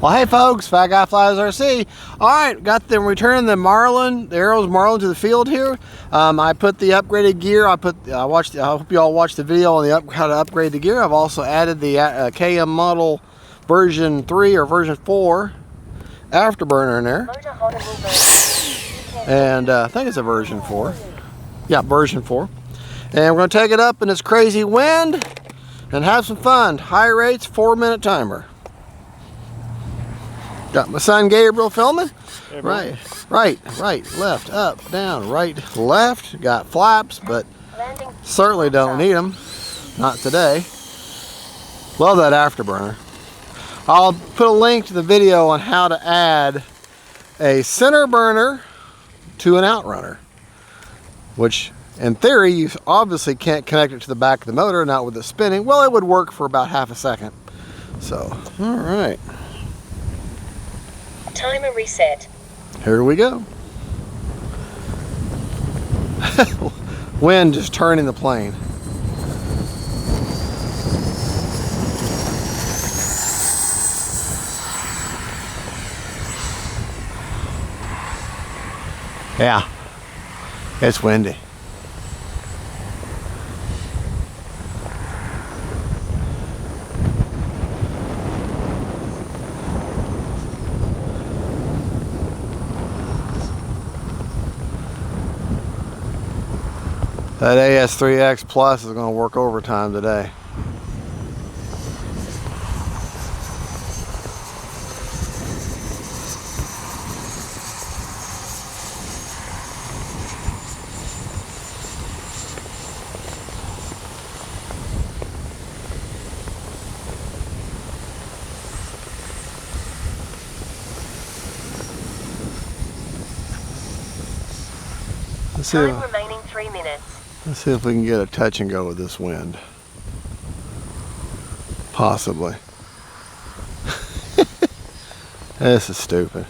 Well, hey folks, Fat Guy Flies RC. All right, got them returning the Marlin, the Ailerons Marlin to the field here. I put the upgraded gear. I hope you all watched the video on the how to upgrade the gear. I've also added the KM model version 3 or version 4 afterburner in there. And I think it's a version 4. Yeah, version 4. And we're going to take it up in this crazy wind and have some fun. High rates, 4-minute timer. Got my son Gabriel filming. Hey, right, left, up, down, right, left. Got flaps, but certainly don't need them. Not today. Love that afterburner. I'll put a link to the video on how to add a center burner to an outrunner, which in theory you obviously can't connect it to the back of the motor, not with it spinning. Well, it would work for about half a second. So, all right. Timer reset. Here we go. Wind just turning the plane. Yeah, it's windy. That AS3X Plus is going to work overtime today. Time remaining 3 minutes. Let's see if we can get a touch and go with this wind. Possibly. This is stupid.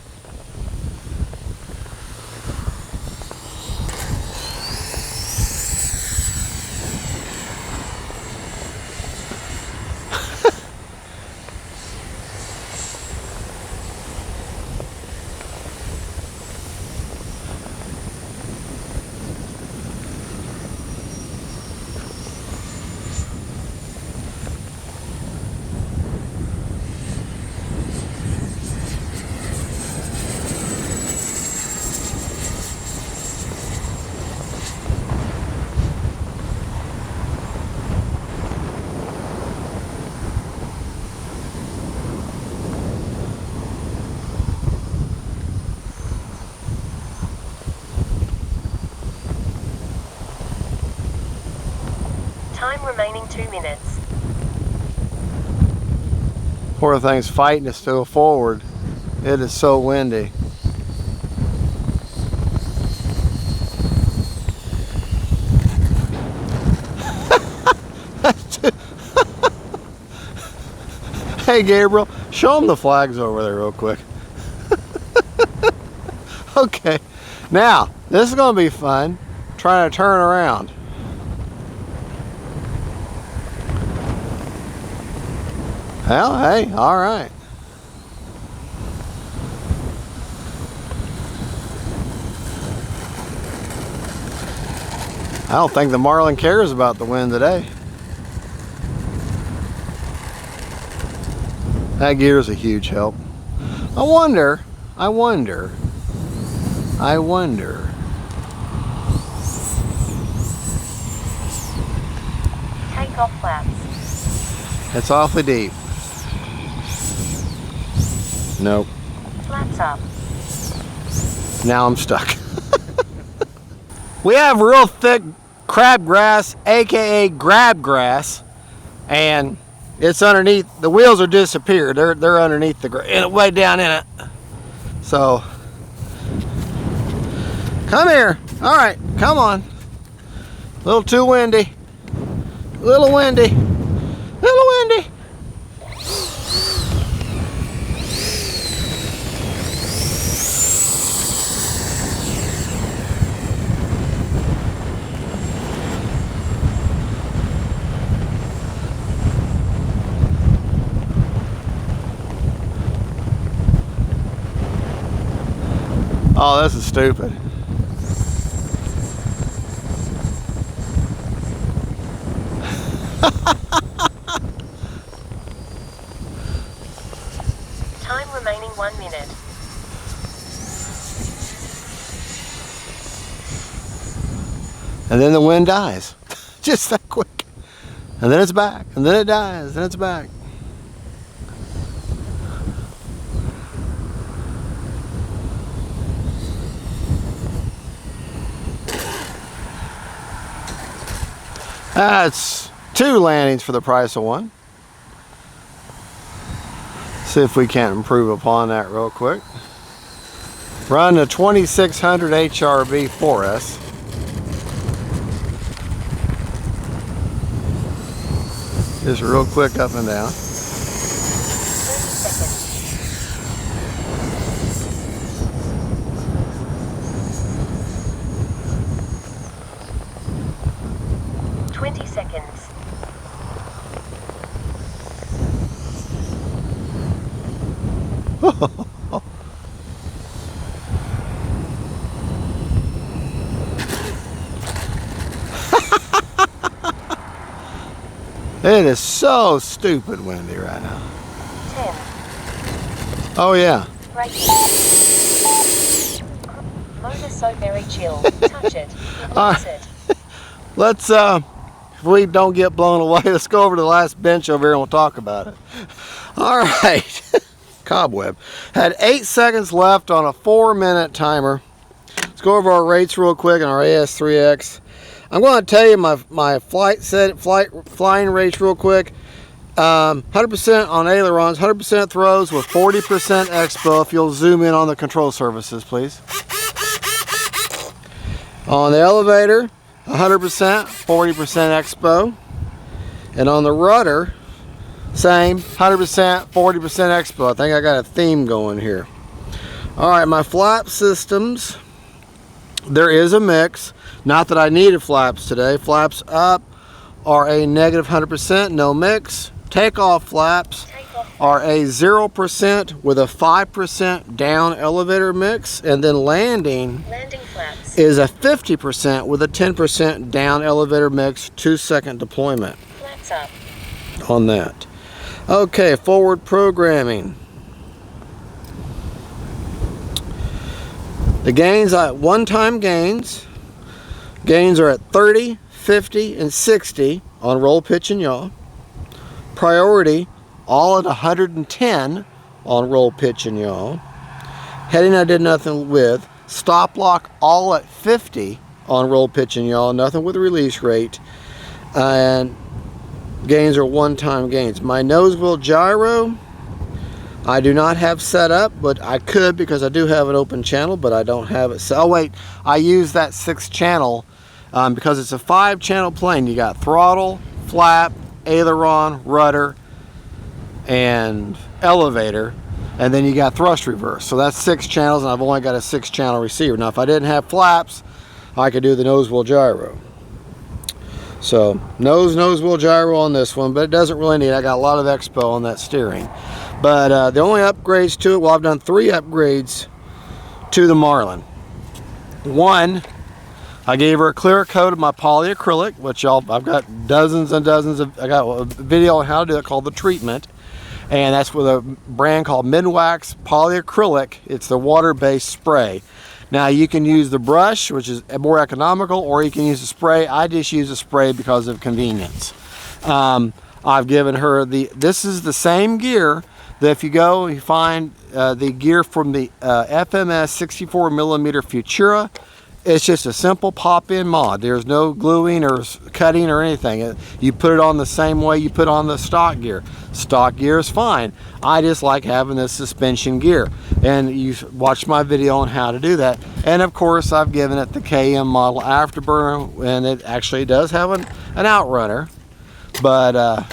Time remaining 2 minutes. Poor thing's fighting to go forward. It is so windy. Hey Gabriel, show them the flags over there real quick. Okay, now this is going to be fun, trying to turn around. Well, hey, all right. I don't think the Marlin cares about the wind today. That gear is a huge help. I wonder. Take off flaps. It's awfully deep. Nope. Flaps up. Now I'm stuck. We have real thick crabgrass, aka grabgrass, and it's underneath. The wheels are disappeared. They're underneath the way down in it. So come here. All right, come on. A little too windy. Little windy. Little windy. Oh, this is stupid. Time remaining 1 minute. And then the wind dies. Just that quick. And then it's back. And then it dies. Then it's back. That's 2 landings for the price of 1. See if we can't improve upon that real quick. Run the 2600 HRB 4S. Just real quick up and down. 30 seconds. 20 seconds. It is so stupid windy right now. 10. Oh yeah. Right. Motor so very chill. Touch it. It loves it. Let's if we don't get blown away, let's go over to the last bench over here and we'll talk about it. All right. Cobweb. Had 8 seconds left on a 4-minute timer. Let's go over our rates real quick on our AS3X. I'm going to tell you my flying rates real quick. 100% on ailerons, 100% throws with 40% expo. If you'll zoom in on the control surfaces, please. On the elevator, 100%, 40% expo. And on the rudder, same, 100%, 40% expo. I think I got a theme going here. All right, my flap systems, there is a mix. Not that I needed flaps today. Flaps up are a negative 100%, no mix. Takeoff flaps are a 0% with a 5% down elevator mix. And then landing flaps is a 50% with a 10% down elevator mix, 2-second deployment. Flaps up. On that. Okay, forward programming. The gains, one-time gains. Gains are at 30, 50, and 60 on roll, pitch, and yaw. Priority, all at 110 on roll, pitch, and yaw. Heading I did nothing with. Stop lock, all at 50 on roll, pitch, and yaw. Nothing with release rate. And gains are one-time gains. My nose wheel gyro, I do not have set up, but I could because I do have an open channel, but I don't have it. So, oh wait, I use that 6th channel because it's a 5-channel plane. You got throttle, flap, aileron, rudder, and elevator, and then you got thrust reverse. So that's 6 channels, and I've only got a 6-channel receiver. Now, if I didn't have flaps, I could do the nose wheel gyro. So nose wheel gyro on this one, but it doesn't really need it. I got a lot of expo on that steering. But the only upgrades to it, well, I've done 3 upgrades to the Marlin. One, I gave her a clear coat of my polyacrylic, which I've got dozens and dozens of, I got a video on how to do it called The Treatment. And that's with a brand called Minwax Polyacrylic. It's the water-based spray. Now you can use the brush, which is more economical, or you can use the spray. I just use the spray because of convenience. I've given her this is the same gear that if you go, you find the gear from the FMS 64mm Futura. It's just a simple pop-in mod. There's no gluing or cutting or anything. You put it on the same way you put on the stock gear. Stock gear is fine. I just like having this suspension gear. And you watch my video on how to do that. And of course, I've given it the KM model afterburner, and it actually does have an outrunner. But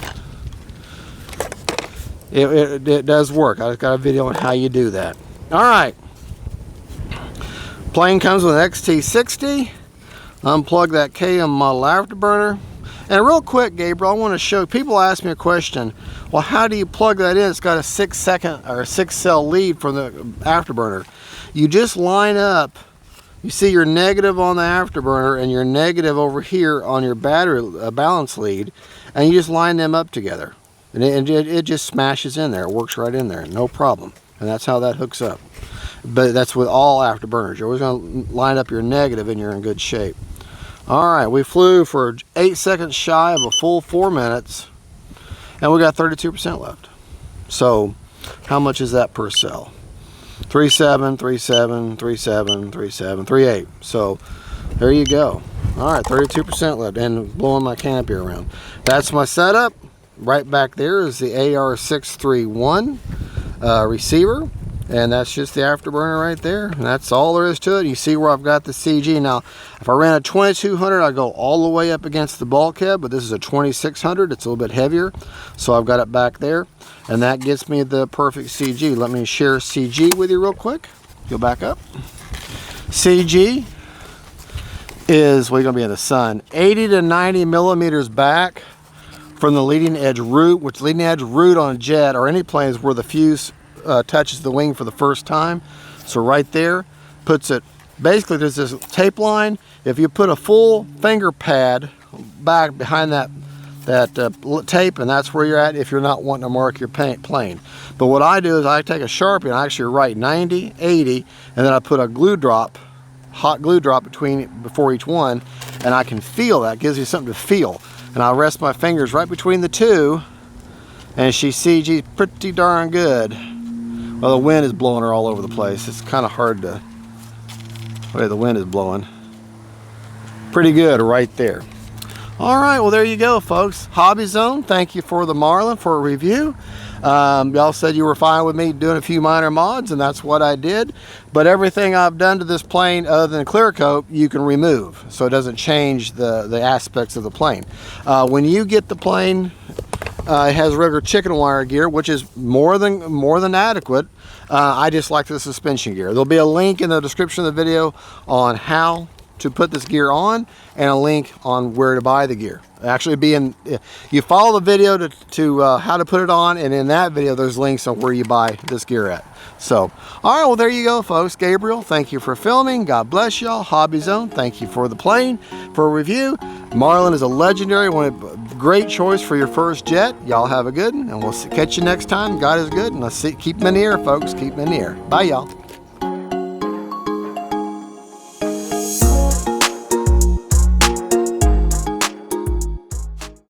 it does work. I've got a video on how you do that. All right. Plane comes with an XT60. Unplug that KM model afterburner. And real quick, Gabriel, I want to show, people ask me a question, well, how do you plug that in? It's got a 6-second or a 6-cell lead from the afterburner. You just line up, you see your negative on the afterburner and your negative over here on your battery balance lead, and you just line them up together. And it just smashes in there. It works right in there, no problem. And that's how that hooks up. But that's with all afterburners. You're always going to line up your negative and you're in good shape. All right, we flew for 8 seconds shy of a full 4 minutes, and we got 32% left. So how much is that per cell? 3.7, 3.7, 3.7, 3.7, 3.8. So there you go. All right, 32% left, and blowing my canopy around. That's my setup. Right back there is the AR631 receiver, and that's just the afterburner right there, and that's all there is to it. You see where I've got the CG. Now, if I ran a 2200, I'd go all the way up against the bulkhead, but this is a 2600. It's a little bit heavier, so I've got it back there, and that gets me the perfect CG. Let me share CG with you real quick. Go back up. CG is, we're going to be in the sun, 80 to 90 millimeters back from the leading edge root, which leading edge root on a jet or any plane is where the fuse touches the wing for the first time. So right there puts it, basically there's this tape line. If you put a full finger pad back behind that tape, and that's where you're at if you're not wanting to mark your plane. But what I do is I take a Sharpie and I actually write 90, 80, and then I put a glue drop, hot glue drop before each one, and I can feel that. It gives you something to feel. And I'll rest my fingers right between the two, and she CG's pretty darn good. Well, the wind is blowing her all over the place. It's kind of hard to, the way the wind is blowing. Pretty good right there. All right, well, there you go, folks. Hobby Zone, thank you for the Marlin for a review. Y'all said you were fine with me doing a few minor mods, and that's what I did. But everything I've done to this plane other than clear coat, you can remove, so it doesn't change the aspects of the plane. When you get the plane, it has regular chicken wire gear, which is more than adequate. I just like the suspension gear. There'll be a link in the description of the video on how to put this gear on, and a link on where to buy the gear. Actually, you follow the video to how to put it on, and in that video there's links on where you buy this gear at. So, all right, well, there you go, folks. Gabriel, thank you for filming. God bless y'all. Hobby Zone, thank you for the plane for a review. Marlin is a legendary, great choice for your first jet. Y'all have a good one, and we'll catch you next time. God is good, and let's keep them in the air, folks. Keep them in the air. Bye, y'all.